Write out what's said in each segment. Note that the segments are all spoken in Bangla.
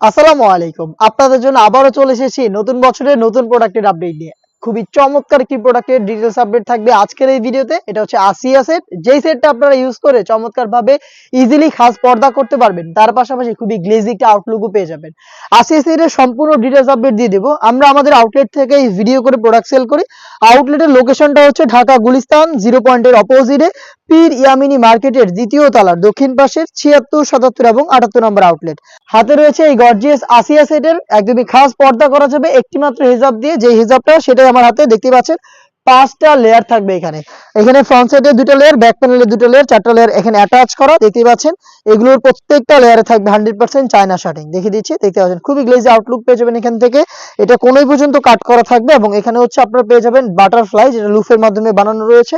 আসসালামু আলাইকুম। আপনাদের জন্য আবারও চলে এসেছি নতুন বছরের নতুন প্রোডাক্টের আপডেট নিয়ে। খুবই চমৎকার একটি প্রোডাক্টের ডিটেইলস আপডেট থাকবে আজকের এই ভিডিওতে। এটা হচ্ছে আসিয়া সেট। যেই সেটটা আপনারা ইউজ করে চমৎকারভাবে ইজিলি খাস পর্দা করতে পারবেন। তার পাশাপাশি খুবই গ্লেজি একটা আউটলুকও পেয়ে যাবেন। আসিয়া সেটের সম্পূর্ণ ডিটেইলস আপডেট দিয়ে দেব। আমরা আমাদের আউটলেট থেকে এই ভিডিও করে প্রোডাক্ট সেল করি। আউটলেটের লোকেশনটা হচ্ছে ঢাকা গুলিস্তান 0 পয়েন্টের অপোজিটে পীর ইয়ামিনী মার্কেটের দ্বিতীয় তলার দক্ষিণ পাশের 76, 77 এবং 78 নম্বর আউটলেট। হাতে রয়েছে এই গর্জিয়াস আসিয়া সেটের একদমই খাস পর্দা করা যাবে একটি মাত্র হিজাব দিয়ে। যে হিজাবটা সেটাই আমার হাতে দেখতে পাচ্ছেন। 5টা লেয়ার থাকবে এখানে। এখানে ফ্রন্ট সাইডে 2টা লেয়ার, ব্যাক প্যানেলে 2টা লেয়ার, 4টা লেয়ার এখানে অ্যাটাচ করা দেখতে পাচ্ছেন। এগুলোর প্রত্যেকটা লেয়ারে থাকবে 100% চায়না শার্টিং। দেখিয়ে দিচ্ছি, দেখতে পাচ্ছেন খুবই গ্লেজি আউটলুক পেয়ে যাবেন এখান থেকে। এটা কোনোই পর্যন্ত কাট করা থাকবে এবং এখানে হচ্ছে আপনারা পেয়ে যাবেন বাটারফ্লাই, যেটা লুফের মাধ্যমে বানানো রয়েছে।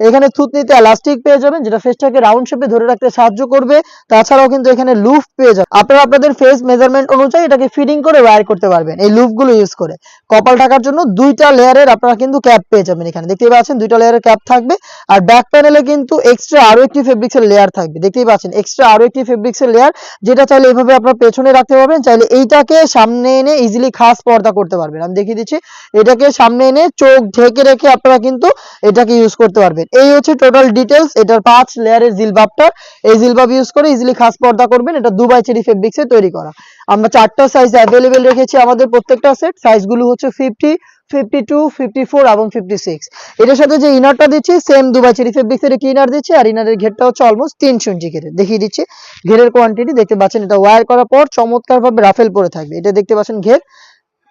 এখানে থুতনিতে এলাস্টিক পেয়ে যাবেন, যেটা ফেসটাকে রাউন্ড শেপে ধরে রাখতে সাহায্য করবে। তাছাড়াও কিন্তু এখানে লুফ পেয়ে যাবেন। আপনারা আপনাদের ফেস মেজারমেন্ট অনুযায়ী এটাকে ফিটিং করে ওয়্যার করতে পারবেন এই লুফগুলো ইউজ করে। কপাল ঢাকার জন্য 2টা লেয়ারের আপনারা কিন্তু ক্যাপ পেয়ে যাবেন এখানে। দেখতেই পাচ্ছেন 2টা লেয়ারের ক্যাপ থাকবে। আর ব্যাক প্যানেলে কিন্তু এক্সট্রা আরো একটি ফেব্রিক্সের লেয়ার থাকবে। দেখতেই পাচ্ছেন এক্সট্রা আরো একটি ফেব্রিক্সের লেয়ার, যেটা চাইলে এইভাবে আপনারা পেছনে রাখতে পারবেন, চাইলে এইটাকে সামনে এনে ইজিলি খাস পর্দা করতে পারবেন। আমি দেখিয়ে দিচ্ছি, এটাকে সামনে এনে চোখ ঢেকে রেখে আপনারা কিন্তু এটাকে ইউজ করতে পারবেন। এই হচ্ছে টোটাল ডিটেলস এটার 5 লেয়ারের জিলবাবটা। এই জিলবাব ইউজ করে ইজিলি খাস পর্দা করবেন। এটা দুবাই চেরি ফেব্রিক্সে তৈরি করা। আমরা 4টা সাইজ অ্যাভেলেবেল রেখেছি আমাদের প্রত্যেকটা সেট। সাইজগুলো হচ্ছে 50, 52, 54 এবং 56। এটার সাথে যে ইনারটা দিচ্ছি সেম দুবাই চেরি ফেব্রিক্সের একটি ইনার দিচ্ছি। আর ইনারের ঘেরটা হচ্ছে অলমোস্ট 3 ইঞ্চি ঘেরের। দেখিয়ে দিচ্ছি ঘেরের কোয়ান্টিটি দেখতে পাচ্ছেন। এটা ওয়্যার করার পর চমৎকারভাবে রাফেল পরে থাকবে। এটা দেখতে পাচ্ছেন ঘের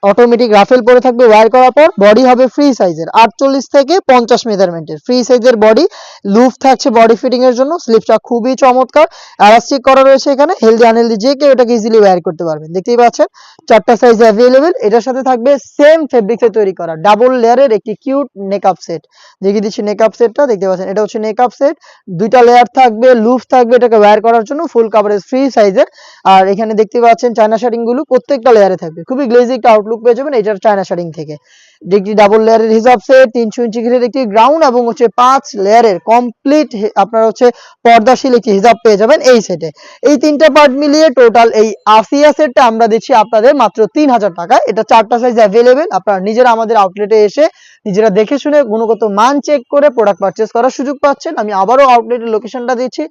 অটোমেটিক রাফেল পরে থাকবে। ওয়্যার করার পর বডি হবে ফ্রি সাইজের 48 থেকে 50 মেজারমেন্টের ফ্রি সাইজের বডি। লুফ থাকছে বডি ফিটিং এর জন্য। স্লিপটা খুবই চমৎকার, এলাস্টিক করা রয়েছে এখানে। হেলদি আনহেলদি যে কেউ এটাকে ইজিলি ওয়্যার করতে পারবেন। দেখতেই পাচ্ছেন 4টা সাইজ অ্যাভেলেবেল। এটার সাথে থাকবে সেম ফেব্রিক্সে তৈরি করা ডাবল লেয়ারের একটি কিউট নেকআপ সেট। দেখিয়ে দিচ্ছি নেকআপ সেটটা, দেখতে পাচ্ছেন এটা হচ্ছে নেকআপ সেট। 2টা লেয়ার থাকবে, লুফ থাকবে এটাকে ওয়্যার করার জন্য, ফুল কাভারেজ ফ্রি সাইজের। আর এখানে দেখতে পাচ্ছেন চায়না শার্টিং গুলো প্রত্যেকটা লেয়ারে থাকবে। খুবই গ্লেজি একটা আউটলুক পেয়ে যাবেন এটার চায়না শার্টিং থেকে। একটি ডাবল লেয়ারের হিসাব সেট, 300 ইঞ্চি ঘিরের একটি গ্রাউন্ড এবং হচ্ছে 5 লেয়ারের কমপ্লিট আপনারা হচ্ছে পর্দাশীল একটি হিসাব পেয়ে যাবেন এই সেটে। এই 3টা পার্ট মিলিয়ে টোটাল এই আসিয়া সেটটা আমরা দিচ্ছি আপনাদের মাত্র 3000 টাকায়। এটা 4টা সাইজ অ্যাভেলেবেল। আপনারা নিজেরা আমাদের আউটলেটে এসে নিজেরা দেখে শুনে গুণগত মান চেক করে প্রোডাক্ট পারচেজ করার সুযোগ পাচ্ছেন। আমি আবারও আউটলেটের লোকেশনটা দিচ্ছি।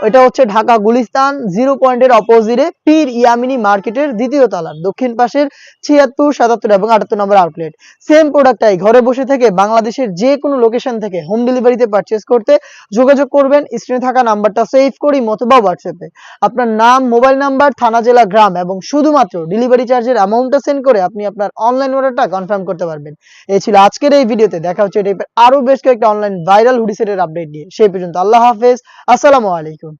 এটা হচ্ছে ঢাকা গুলিস্তান 0 পয়েন্টের অপোজিটে পীর ইয়ামিনী মার্কেটের দ্বিতীয় তলার দক্ষিণ পাশের 76, 77 এবং 78 নম্বর আউটলেট। সেম প্রোডাক্টটাই ঘরে বসে থেকে বাংলাদেশের যে কোনো লোকেশন থেকে হোম ডেলিভারিতে পারচেজ করতে যোগাযোগ করবেন স্ক্রিনে থাকা নাম্বারটা সেভ করি অথবা হোয়াটসঅ্যাপে আপনার নাম, মোবাইল নাম্বার, থানা, জেলা, গ্রাম এবং শুধুমাত্র ডেলিভারি চার্জের অ্যামাউন্টটা সেন্ড করে আপনি আপনার অনলাইন অর্ডারটা কনফার্ম করতে পারবেন। এই ছিল আজকের এই ভিডিওতে। দেখা হচ্ছে এই টাইপের আরো বেশ কয়েকটা অনলাইন ভাইরাল হুডি সেটের আপডেট নিয়ে। সেই পর্যন্ত আল্লাহ হাফেজ, আসসালামু আলাইকুম।